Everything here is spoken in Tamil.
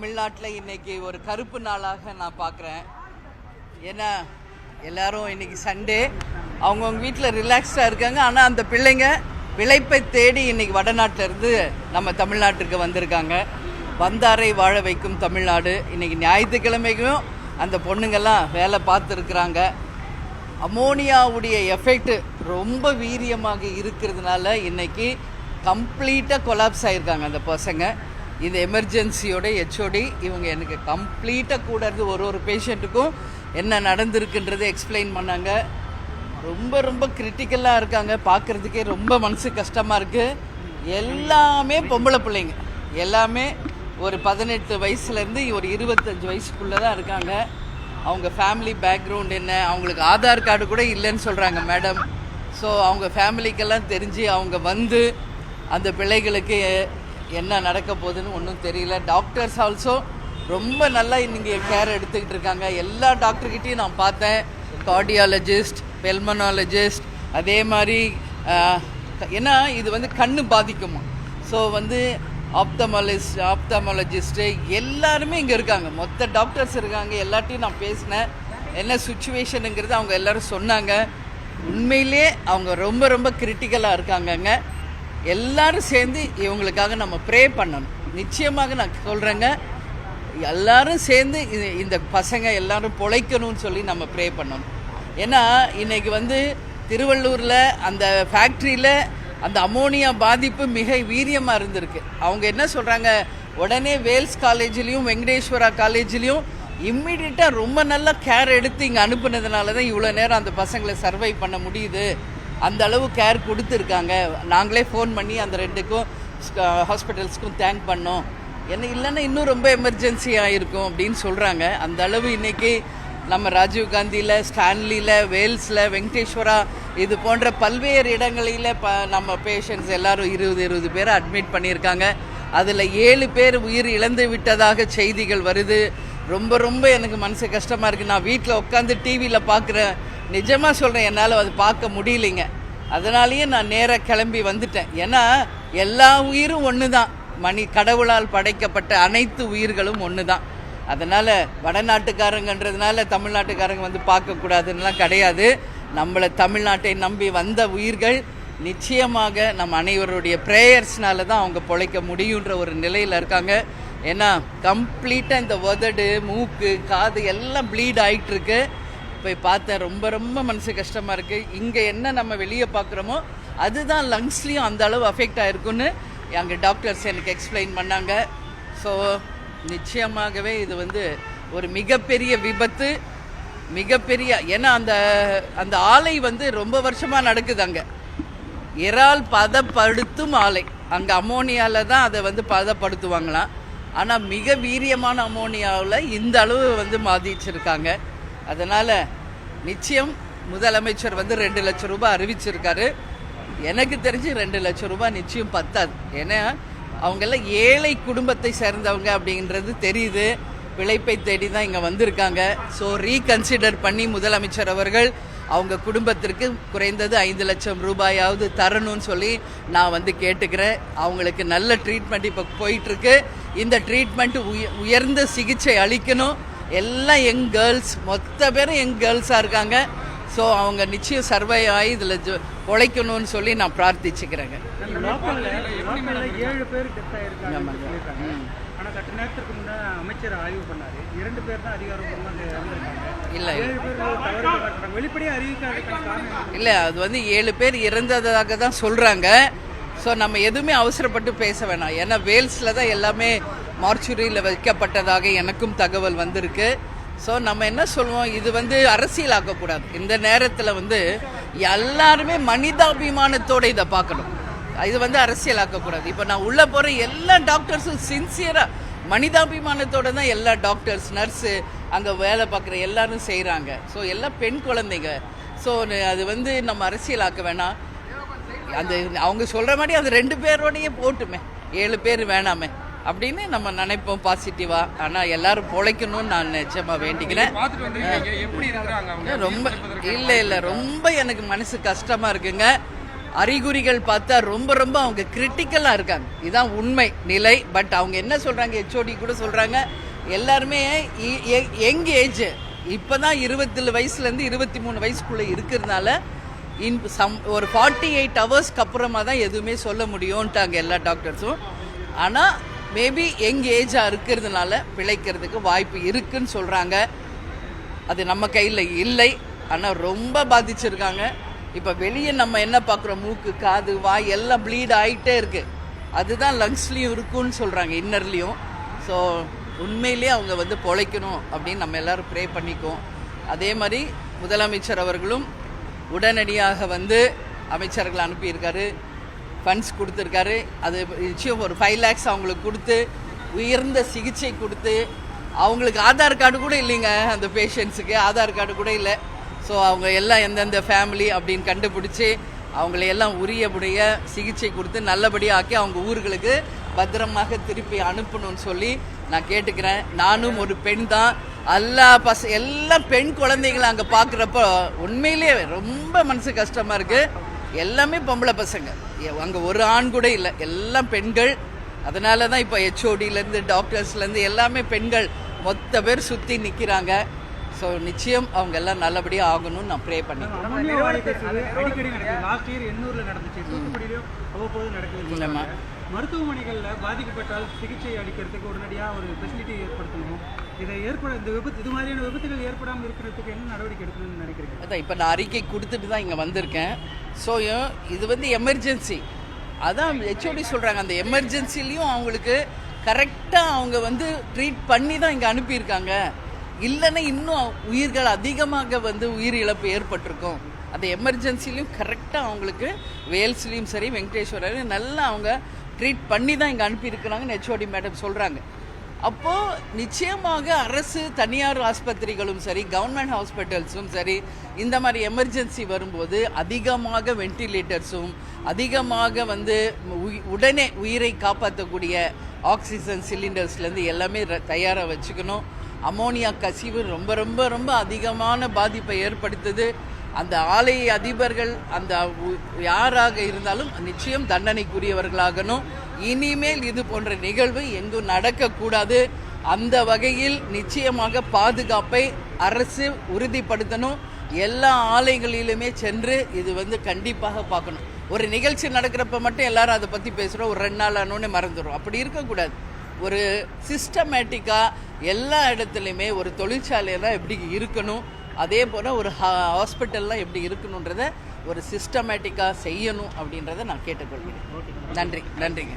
தமிழ்நாட்டில் இன்னைக்கு ஒரு கருப்பு நாளாக நான் பார்க்குறேன். ஏன்னா எல்லாரும் இன்னைக்கு சண்டே, அவங்கவுங்க வீட்டில் ரிலாக்ஸ்டாக இருக்காங்க. ஆனால் அந்த பிள்ளைங்க பிழைப்பை தேடி இன்னைக்கு வடநாட்டிலேருந்து நம்ம தமிழ்நாட்டுக்கு வந்திருக்காங்க. வந்தாரை வாழ வைக்கும் தமிழ்நாடு. இன்னைக்கு ஞாயிற்றுக்கிழமைக்கும் அந்த பொண்ணுங்கள்லாம் வேலை பார்த்துருக்குறாங்க. அமோனியாவுடைய எஃபெக்ட் ரொம்ப வீரியமாக இருக்கிறதுனால இன்னைக்கு கம்ப்ளீட்டாக கொலாப்ஸ் ஆகிருக்காங்க அந்த பசங்க. இந்த எமர்ஜென்சியோட ஹெச்ஓடி இவங்க எனக்கு கம்ப்ளீட்டாக கூட இருந்து ஒரு பேஷண்ட்டுக்கும் என்ன நடந்திருக்குன்றதை எக்ஸ்பிளைன் பண்ணாங்க. ரொம்ப ரொம்ப கிரிட்டிக்கலாக இருக்காங்க. பார்க்குறதுக்கே ரொம்ப மனசு கஷ்டமாக இருக்குது. எல்லாமே பொம்பளை பிள்ளைங்க, எல்லாமே ஒரு 18 வயசுலேருந்து ஒரு 25 வயசுக்குள்ளே தான் இருக்காங்க. அவங்க ஃபேமிலி பேக்ரவுண்ட் என்ன, அவங்களுக்கு ஆதார் கார்டு கூட இல்லைன்னு சொல்கிறாங்க மேடம். ஸோ அவங்க ஃபேமிலிக்கெல்லாம் தெரிஞ்சு அவங்க வந்து அந்த பிள்ளைகளுக்கு என்ன நடக்க போகுதுன்னு ஒன்றும் தெரியல. டாக்டர்ஸ் ஆல்சோ ரொம்ப நல்லா இங்கே கேர் எடுத்துக்கிட்டு இருக்காங்க. எல்லா டாக்டர்கிட்டையும் நான் பார்த்தேன். கார்டியாலஜிஸ்ட், பெல்மனாலஜிஸ்ட், அதே மாதிரி ஏன்னா இது வந்து கண்ணு பாதிக்குமா. ஸோ வந்து ஆப்தமாலஜிஸ்ட்டு எல்லாருமே இங்கே இருக்காங்க. மொத்த டாக்டர்ஸ் இருக்காங்க. எல்லாத்தையும் நான் பேசினேன். என்ன சுச்சுவேஷனுங்கிறது அவங்க எல்லோரும் சொன்னாங்க. உண்மையிலே அவங்க ரொம்ப ரொம்ப கிரிட்டிக்கலாக இருக்காங்கங்க. எல்லாரும் சேர்ந்து இவங்களுக்காக நம்ம ப்ரே பண்ணணும். நிச்சயமாக நான் சொல்கிறேங்க, எல்லாரும் சேர்ந்து இந்த பசங்க எல்லாரும் பொழைக்கணும்னு சொல்லி நம்ம ப்ரே பண்ணணும். ஏன்னா இன்றைக்கி வந்து திருவள்ளூரில் அந்த ஃபேக்ட்ரியில் அந்த அமோனியா பாதிப்பு மிக வீரியமாக இருந்திருக்கு. அவங்க என்ன சொல்கிறாங்க, உடனே வேல்ஸ் காலேஜ்லேயும் வெங்கடேஸ்வரா காலேஜ்லேயும் இம்மிடியட்டாக ரொம்ப நல்லா கேர் எடுத்து இங்கே அனுப்புனதுனால தான் இவ்வளோ நேரம் அந்த பசங்களை சர்வை பண்ண முடியுது. அந்த அளவு கேர் கொடுத்துருக்காங்க. நாங்களே ஃபோன் பண்ணி அந்த 2க்கும் ஹாஸ்பிட்டல்ஸ்க்கும் தேங்க் பண்ணோம். என்ன இல்லைன்னா இன்னும் ரொம்ப எமர்ஜென்சி ஆகிருக்கும் அப்படின்னு சொல்கிறாங்க. அந்த அளவு இன்றைக்கி நம்ம ராஜீவ்காந்தியில், ஸ்டான்லியில், வேல்ஸில், வெங்கடேஸ்வரா இது போன்ற பல்வேறு இடங்களில் நம்ம பேஷண்ட்ஸ் எல்லோரும் 20 பேரை அட்மிட் பண்ணியிருக்காங்க. அதில் 7 பேர் உயிர் இழந்து விட்டதாக செய்திகள் வருது. ரொம்ப ரொம்ப எனக்கு மனசு கஷ்டமாக இருக்குது. நான் வீட்டில் உட்காந்து டிவியில் பார்க்குறேன். நிஜமாக சொல்கிறேன், என்னால் அது பார்க்க முடியலைங்க. அதனாலேயே நான் நேராக கிளம்பி வந்துட்டேன். ஏன்னா எல்லா உயிரும் ஒன்று தான். கடவுளால் படைக்கப்பட்ட அனைத்து உயிர்களும் ஒன்று தான். அதனால் வடநாட்டுக்காரங்கன்றதுனால தமிழ்நாட்டுக்காரங்க வந்து பார்க்கக்கூடாதுன்னெலாம் கிடையாது. நம்மளை தமிழ்நாட்டை நம்பி வந்த உயிர்கள் நிச்சயமாக நம்ம அனைவருடைய ப்ரேயர்ஸ்னால தான் அவங்க பொழைக்க முடியுன்ற ஒரு நிலையில் இருக்காங்க. ஏன்னா கம்ப்ளீட்டாக இந்த உதடு, மூக்கு, காது எல்லாம் ப்ளீட் ஆகிட்டுருக்கு. போய் பார்த்தேன். ரொம்ப ரொம்ப மனசு கஷ்டமாக இருக்குது. இங்கே என்ன நம்ம வெளியே பார்க்குறோமோ அதுதான் லங்ஸ்லேயும் அந்த அளவு அஃபெக்ட் ஆகிருக்குன்னு எங்கள் டாக்டர்ஸ் எனக்கு எக்ஸ்பிளைன் பண்ணாங்க. ஸோ நிச்சயமாகவே இது வந்து ஒரு மிகப்பெரிய விபத்து, மிகப்பெரிய. ஏன்னா அந்த ஆலை வந்து ரொம்ப வருஷமாக நடக்குது. அங்கே இறால் பதப்படுத்தும் ஆலை. அங்கே அமோனியாவில் தான் அதை வந்து பதப்படுத்துவாங்களாம். ஆனால் மிக வீரியமான அமோனியாவில் இந்த அளவு வந்து பாதிச்சிருக்காங்க. அதனால் நிச்சயம் முதலமைச்சர் வந்து 2 லட்சம் ரூபாய் அறிவிச்சிருக்காரு. எனக்கு தெரிஞ்சு 2 லட்சம் ரூபாய் நிச்சயம் பத்தாது. ஏன்னா அவங்கெல்லாம் ஏழை குடும்பத்தை சேர்ந்தவங்க அப்படின்றது தெரியுது. பிழைப்பை தேடி தான் இங்கே வந்திருக்காங்க. ஸோ ரீகன்சிடர் பண்ணி முதலமைச்சர் அவர்கள் அவங்க குடும்பத்திற்கு குறைந்தது 5 லட்சம் ரூபாயாவது தரணும்னு சொல்லி நான் வந்து கேட்டுக்கிறேன். அவங்களுக்கு நல்ல ட்ரீட்மெண்ட் இப்போ போயிட்டுருக்கு. இந்த ட்ரீட்மெண்ட் உயர்ந்த சிகிச்சை அளிக்கணும். எல்லாம் யங் கேர்ள்ஸ், மொத்த பேரும் யங் கேர்ள்ஸாக இருக்காங்க. ஸோ அவங்க நிச்சயம் சர்வை ஆகி இதில் பொழைக்கணும்னு சொல்லி நான் பிரார்த்திச்சுக்கிறேங்க. இல்லை, அது வந்து 7 பேர் இறந்ததாக தான் சொல்கிறாங்க. ஸோ நம்ம எதுவுமே அவசரப்பட்டு பேச வேணாம். ஏன்னா வேல்ஸில் தான் எல்லாமே மார்ச்சுரியில் வைக்கப்பட்டதாக எனக்கும் தகவல் வந்திருக்கு. ஸோ நம்ம என்ன சொல்லுவோம், இது வந்து அரசியலாக்கக்கூடாது. இந்த நேரத்தில் வந்து எல்லாருமே மனிதாபிமானத்தோடு இதை பார்க்கணும். இது வந்து அரசியலாக்கக்கூடாது. இப்போ நான் உள்ளே போகிற எல்லா டாக்டர்ஸும் சின்சியராக மனிதாபிமானத்தோடு தான் எல்லா டாக்டர்ஸ், நர்ஸு, அங்கே வேலை பார்க்குற எல்லாரும் செய்கிறாங்க. ஸோ எல்லாம் பெண் குழந்தைங்க. ஸோ அது வந்து நம்ம அரசியலாக்க வேணாம். அந்த அவங்க சொல்கிற மாதிரி அது 2 பேரோடையே போட்டுமே, 7 பேர் வேணாமே அப்படின்னு நம்ம நினைப்போம் பாசிட்டிவாக. ஆனால் எல்லாரும் பொழைக்கணும்னு நான் நிச்சயமாக வேண்டிக்கிறேன். ரொம்ப இல்லை ரொம்ப எனக்கு மனசு கஷ்டமாக இருக்குங்க. அறிகுறிகள் பார்த்தா ரொம்ப ரொம்ப அவங்க கிரிட்டிக்கலாக இருக்காங்க. இதுதான் உண்மை நிலை. பட் அவங்க என்ன சொல்கிறாங்க, ஹெச்ஓடி கூட சொல்கிறாங்க, எல்லாருமே யங் ஏஜ் இப்போ தான் 27 வயசுலேருந்து 23 வயசுக்குள்ளே இருக்கிறதுனால ஒரு 48 ஹவர்ஸ்க்கு அப்புறமா தான் எதுவுமே சொல்ல முடியும்ட்டாங்க எல்லா டாக்டர்ஸும். ஆனால் மேபி யங் ஏஜாக இருக்கிறதுனால பிழைக்கிறதுக்கு வாய்ப்பு இருக்குன்னு சொல்கிறாங்க. அது நம்ம கையில் இல்லை. ஆனால் ரொம்ப பாதிச்சிருக்காங்க. இப்போ வெளியே நம்ம என்ன பார்க்குறோம், மூக்கு காது வாய் எல்லாம் ப்ளீட் ஆகிட்டே இருக்குது. அதுதான் லங்ஸ்லேயும் இருக்குன்னு சொல்கிறாங்க, இன்னர்லேயும். ஸோ உண்மையிலே அவங்க வந்து பொழைக்கணும் அப்படின்னு நம்ம எல்லோரும் ப்ரே பண்ணிக்குவோம். அதே மாதிரி முதலமைச்சர் அவர்களும் உடனடியாக வந்து அமைச்சர்கள் அனுப்பியிருக்காரு, ஃபண்ட்ஸ் கொடுத்துருக்காரு. அது நிச்சயம் ஒரு 5 lakhs அவங்களுக்கு கொடுத்து உயர்ந்த சிகிச்சை கொடுத்து, அவங்களுக்கு ஆதார் கார்டு கூட இல்லைங்க, அந்த பேஷண்ட்ஸுக்கு ஆதார் கார்டு கூட இல்லை. ஸோ அவங்க எல்லாம் எந்தெந்த ஃபேமிலி அப்படின்னு கண்டுபிடிச்சி அவங்களையெல்லாம் உரிய சிகிச்சை கொடுத்து நல்லபடியாக ஆக்கி அவங்க ஊர்களுக்கு பத்திரமாக திருப்பி அனுப்பணும்னு சொல்லி நான் கேட்டுக்கிறேன். நானும் ஒரு பெண் தான். எல்லாம் பெண் குழந்தைகளை அங்கே பார்க்குறப்போ உண்மையிலே ரொம்ப மனசு கஷ்டமாக இருக்குது. எல்லாமே பொம்பளை பசங்க, அங்கே ஒரு ஆண் கூட இல்லை, எல்லாம் பெண்கள். அதனால தான் இப்போ ஹெச்ஓடியிலேருந்து டாக்டர்ஸ்லேருந்து எல்லாமே பெண்கள் மொத்த பேர் சுற்றி நிற்கிறாங்க. ஸோ நிச்சயம் அவங்க எல்லாம் நல்லபடியாக ஆகணும்னு நான் ப்ரே பண்ணேன். மருத்துவமனைகளில் பாதிக்கப்பட்டால் சிகிச்சை அளிக்கிறதுக்கு உடனடியாக ஒரு ஃபெசிலிட்டி ஏற்படுத்தணும். இது மாதிரியான விபத்துகள் ஏற்படாமல் இருக்கிறதுக்கு என்ன நடவடிக்கை எடுக்கணும்னு நினைக்கிறீங்க? அதான் இப்போ நான் அறிக்கை கொடுத்துட்டு தான் இங்கே வந்திருக்கேன். ஸோ இது வந்து எமர்ஜென்சி. அதான் ஹெச்ஓடி சொல்கிறாங்க, அந்த எமர்ஜென்சிலையும் அவங்களுக்கு கரெக்டாக அவங்க வந்து ட்ரீட் பண்ணி தான் இங்கே அனுப்பியிருக்காங்க. இல்லைன்னா இன்னும் உயிர்கள் அதிகமாக வந்து உயிர் இழப்பு ஏற்பட்டிருக்கும். அந்த எமர்ஜென்சிலையும் கரெக்டாக அவங்களுக்கு வேல்ஸ்லேயும் சரி வெங்கடேஸ்வரரையும் நல்லா அவங்க ட்ரீட் பண்ணி தான் இங்கே அனுப்பியிருக்கிறாங்கன்னு ஹெச்ஓடி மேடம் சொல்கிறாங்க. அப்போது நிச்சயமாக அரசு தனியார் ஆஸ்பத்திரிகளும் சரி கவர்மெண்ட் ஹாஸ்பிட்டல்ஸும் சரி இந்த மாதிரி எமர்ஜென்சி வரும்போது அதிகமாக வென்டிலேட்டர்ஸும் அதிகமாக வந்து உடனே உயிரை காப்பாற்றக்கூடிய ஆக்சிஜன் சிலிண்டர்ஸ்லேருந்து எல்லாமே தயாராக வச்சுக்கணும். அமோனியா கசிவு ரொம்ப ரொம்ப ரொம்ப அதிகமான பாதிப்பை ஏற்படுத்துது. அந்த ஆலை அதிபர்கள் அந்த யாராக இருந்தாலும் நிச்சயம் தண்டனைக்குரியவர்களாகணும். இனிமேல் இது போன்ற நிகழ்வு எங்கும் நடக்கக்கூடாது. அந்த வகையில் நிச்சயமாக பாதுகாப்பை அரசு உறுதிப்படுத்தணும். எல்லா ஆலைகளிலுமே சென்று இது வந்து கண்டிப்பாக பார்க்கணும். ஒரு நிகழ்ச்சி நடக்கிறப்ப மட்டும் எல்லாரும் அதை பற்றி பேசுகிறோம், ஒரு 2 நாள் ஆனோடனே மறந்துடும். அப்படி இருக்கக்கூடாது. ஒரு சிஸ்டமேட்டிக்காக எல்லா இடத்துலையுமே ஒரு தொழிற்சாலையெல்லாம் எப்படி இருக்கணும், அதே போல் ஒரு ஹாஸ்பிட்டல்லாம் எப்படி இருக்கணுன்றத ஒரு சிஸ்டமேட்டிக்காக செய்யணும் அப்படின்றத நான் கேட்டுக்கொள்கிறேன். நன்றிங்க.